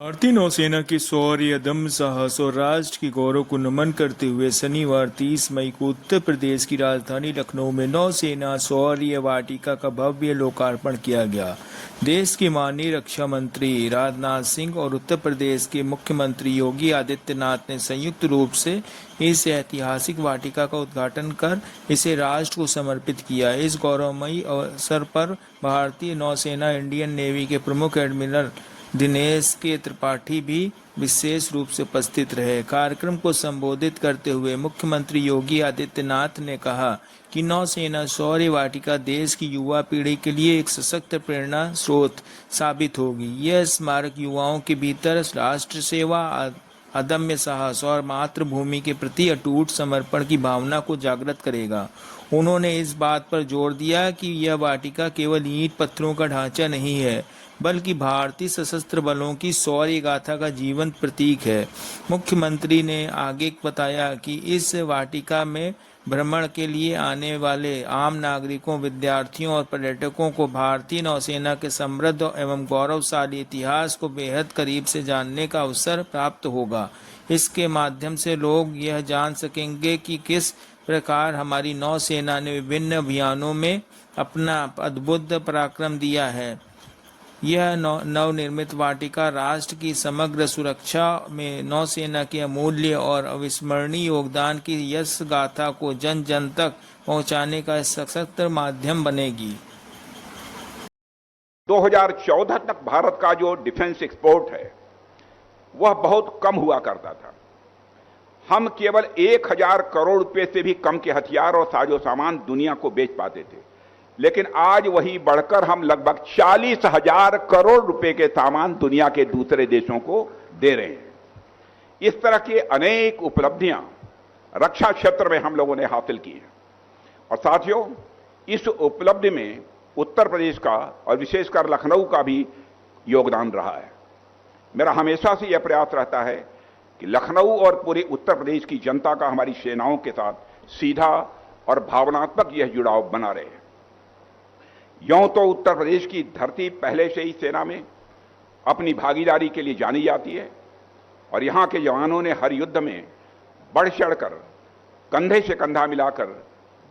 भारतीय नौसेना के शौर्य, अदम्य साहस और राष्ट्र के गौरव को नमन करते हुए शनिवार 30 मई को उत्तर प्रदेश की राजधानी लखनऊ में नौसेना शौर्य वाटिका का भव्य लोकार्पण किया गया। देश के माननीय रक्षा मंत्री राजनाथ सिंह और उत्तर प्रदेश के मुख्यमंत्री योगी आदित्यनाथ ने संयुक्त रूप से इस ऐतिहासिक वाटिका का उद्घाटन कर इसे राष्ट्र को समर्पित किया। इस गौरवमयी अवसर पर भारतीय नौसेना इंडियन नेवी के प्रमुख एडमिरल दिनेश के त्रिपाठी भी विशेष रूप से उपस्थित रहे। कार्यक्रम को संबोधित करते हुए मुख्यमंत्री योगी आदित्यनाथ ने कहा कि नौसेना शौर्य वाटिका देश की युवा पीढ़ी के लिए एक सशक्त प्रेरणा स्रोत साबित होगी। यह स्मारक युवाओं के भीतर राष्ट्र सेवा, अदम्य साहस और मातृभूमि के प्रति अटूट समर्पण की भावना को जागृत करेगा। उन्होंने इस बात पर जोर दिया कि यह वाटिका केवल ईंट पत्थरों का ढांचा नहीं है, बल्कि भारतीय सशस्त्र बलों की शौर्य गाथा का जीवंत प्रतीक है। मुख्यमंत्री ने आगे बताया कि इस वाटिका में भ्रमण के लिए आने वाले आम नागरिकों, विद्यार्थियों और पर्यटकों को भारतीय नौसेना के समृद्ध एवं गौरवशाली इतिहास को बेहद करीब से जानने का अवसर प्राप्त होगा। इसके माध्यम से लोग यह जान सकेंगे कि किस प्रकार हमारी नौसेना ने विभिन्न अभियानों में अपना अद्भुत पराक्रम दिया है। यह नवनिर्मित वाटिका राष्ट्र की समग्र सुरक्षा में नौसेना के अमूल्य और अविस्मरणीय योगदान की यश गाथा को जन जन तक पहुंचाने का सशक्त माध्यम बनेगी। 2014 तक भारत का जो डिफेंस एक्सपोर्ट है वह बहुत कम हुआ करता था। हम केवल 1000 करोड़ रुपए से भी कम के हथियार और साजो सामान दुनिया को बेच पाते थे, लेकिन आज वही बढ़कर हम लगभग 40,000 करोड़ रुपए के सामान दुनिया के दूसरे देशों को दे रहे हैं। इस तरह की अनेक उपलब्धियां रक्षा क्षेत्र में हम लोगों ने हासिल की हैं। और साथियों, इस उपलब्धि में उत्तर प्रदेश का और विशेषकर लखनऊ का भी योगदान रहा है। मेरा हमेशा से यह प्रयास रहता है कि लखनऊ और पूरे उत्तर प्रदेश की जनता का हमारी सेनाओं के साथ सीधा और भावनात्मक यह जुड़ाव बना रहे। यूं तो उत्तर प्रदेश की धरती पहले से ही सेना में अपनी भागीदारी के लिए जानी जाती है और यहां के जवानों ने हर युद्ध में बढ़ चढ़कर कंधे से कंधा मिलाकर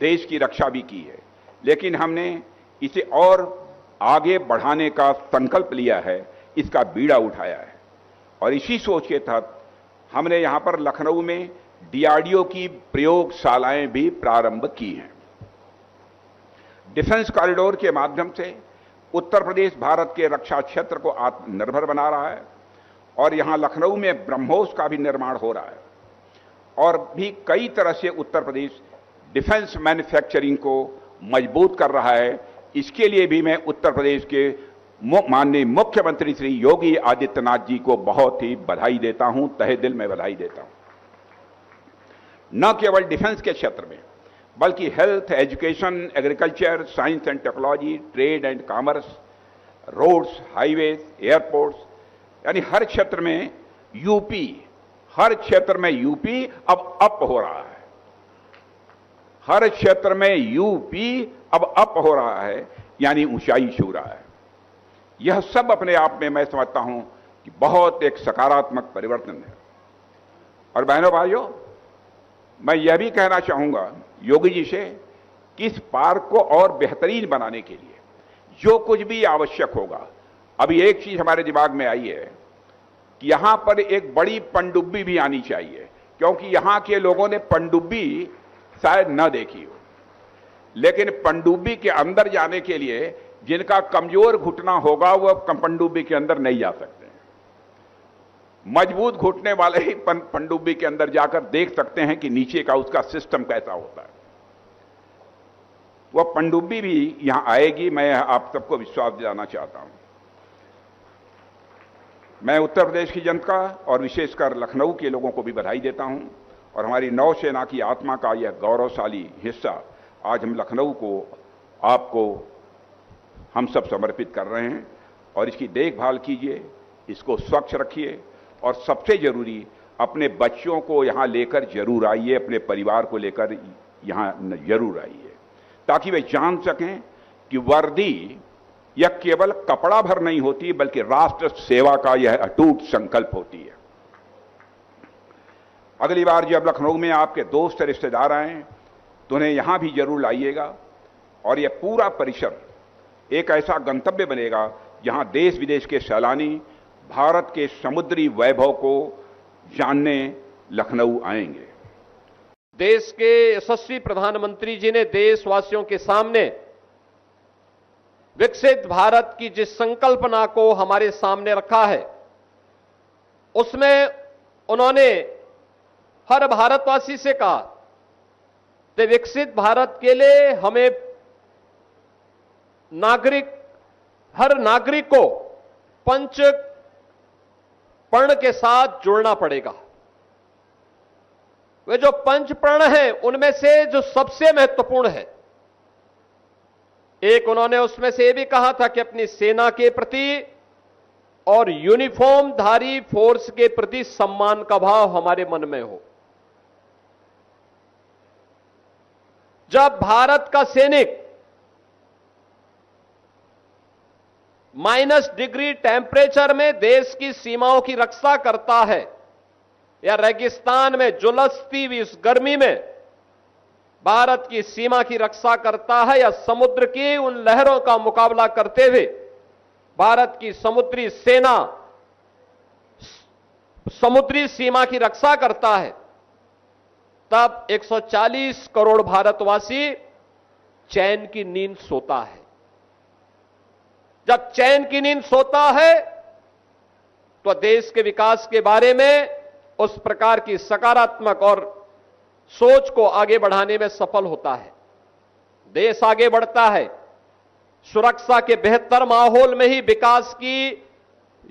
देश की रक्षा भी की है, लेकिन हमने इसे और आगे बढ़ाने का संकल्प लिया है, इसका बीड़ा उठाया है। और इसी सोच के तहत हमने यहां पर लखनऊ में डीआरडीओ की प्रयोगशालाएं भी प्रारंभ की हैं। डिफेंस कॉरिडोर के माध्यम से उत्तर प्रदेश भारत के रक्षा क्षेत्र को आत्मनिर्भर बना रहा है और यहां लखनऊ में ब्रह्मोस का भी निर्माण हो रहा है और भी कई तरह से उत्तर प्रदेश डिफेंस मैन्युफैक्चरिंग को मजबूत कर रहा है। इसके लिए भी मैं उत्तर प्रदेश के माननीय मुख्यमंत्री श्री योगी आदित्यनाथ जी को बहुत ही बधाई देता हूं, तहे दिल में बधाई देता हूं। न केवल डिफेंस के क्षेत्र में बल्कि health, education, agriculture, science and technology, trade and commerce, roads, highways, airports, यानी हर क्षेत्र में यूपी, हर क्षेत्र में यूपी अब अप हो रहा है। हर क्षेत्र में यूपी अब अप हो रहा है, यानी ऊंचाई छू रहा है। यह सब अपने आप में मैं समझता हूं कि बहुत एक सकारात्मक परिवर्तन है। और बहनों भाइयों, मैं यह भी कहना चाहूंगा योगी जी से कि इस पार्क को और बेहतरीन बनाने के लिए जो कुछ भी आवश्यक होगा, अभी एक चीज हमारे दिमाग में आई है कि यहां पर एक बड़ी पनडुब्बी भी आनी चाहिए, क्योंकि यहां के लोगों ने पनडुब्बी शायद न देखी हो, लेकिन पनडुब्बी के अंदर जाने के लिए जिनका कमजोर घुटना होगा वह पनडुब्बी के अंदर नहीं जा सकते। मजबूत घुटने वाले ही पनडुब्बी के अंदर जाकर देख सकते हैं कि नीचे का उसका सिस्टम कैसा होता है। वह पनडुब्बी भी यहां आएगी, मैं आप सबको विश्वास दिलाना चाहता हूं। मैं उत्तर प्रदेश की जनता और विशेषकर लखनऊ के लोगों को भी बधाई देता हूं और हमारी नौसेना की आत्मा का यह गौरवशाली हिस्सा आज हम लखनऊ को आपको हम सब समर्पित कर रहे हैं। और इसकी देखभाल कीजिए, इसको स्वच्छ रखिए और सबसे जरूरी अपने बच्चों को यहां लेकर जरूर आइए, अपने परिवार को लेकर यहां जरूर आइए, ताकि वे जान सकें कि वर्दी यह केवल कपड़ा भर नहीं होती बल्कि राष्ट्र सेवा का यह अटूट संकल्प होती है। अगली बार जब लखनऊ में आपके दोस्त रिश्तेदार आए तो उन्हें यहां भी जरूर लाइएगा और यह पूरा परिसर एक ऐसा गंतव्य बनेगा जहां देश विदेश के सैलानी भारत के समुद्री वैभव को जानने लखनऊ आएंगे। देश के यशस्वी प्रधानमंत्री जी ने देशवासियों के सामने विकसित भारत की जिस संकल्पना को हमारे सामने रखा है, उसमें उन्होंने हर भारतवासी से कहा कि विकसित भारत के लिए हमें हर नागरिक को पंच प्रण के साथ जुड़ना पड़ेगा। वे जो पंच प्रण हैं उनमें से जो सबसे महत्वपूर्ण है, एक उन्होंने उसमें से यह भी कहा था कि अपनी सेना के प्रति और यूनिफॉर्म धारी फोर्स के प्रति सम्मान का भाव हमारे मन में हो। जब भारत का सैनिक -डिग्री टेम्परेचर में देश की सीमाओं की रक्षा करता है या रेगिस्तान में झुलसती हुई इस गर्मी में भारत की सीमा की रक्षा करता है या समुद्र की उन लहरों का मुकाबला करते हुए भारत की समुद्री सेना समुद्री सीमा की रक्षा करता है, तब 140 करोड़ भारतवासी चैन की नींद सोता है। जब चैन की नींद सोता है तो देश के विकास के बारे में उस प्रकार की सकारात्मक और सोच को आगे बढ़ाने में सफल होता है। देश आगे बढ़ता है, सुरक्षा के बेहतर माहौल में ही विकास की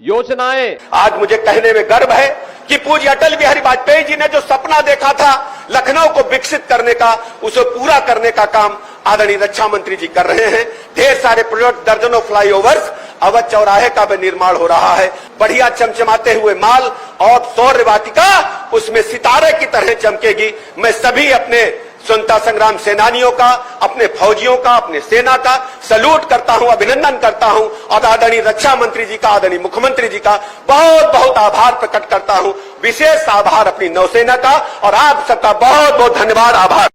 योजनाएं। आज मुझे कहने में गर्व है कि पूज्य अटल बिहारी वाजपेयी जी ने जो सपना देखा था लखनऊ को विकसित करने का, उसे पूरा करने का काम आदरणीय रक्षा मंत्री जी कर रहे हैं। ढेर सारे प्रोजेक्ट, दर्जनों फ्लाईओवर्स, अवध चौराहे का भी निर्माण हो रहा है। बढ़िया चमचमाते हुए माल और सौर वाटिका उसमें सितारे की तरह चमकेगी। मैं सभी अपने स्वतंत्रता संग्राम सेनानियों का, अपने फौजियों का, अपने सेना का सैल्यूट करता हूं, अभिनंदन करता हूं और आदरणीय रक्षा मंत्री जी का, आदरणीय मुख्यमंत्री जी का बहुत बहुत आभार प्रकट करता हूं। विशेष आभार अपनी नौसेना का और आप सबका बहुत बहुत धन्यवाद, आभार।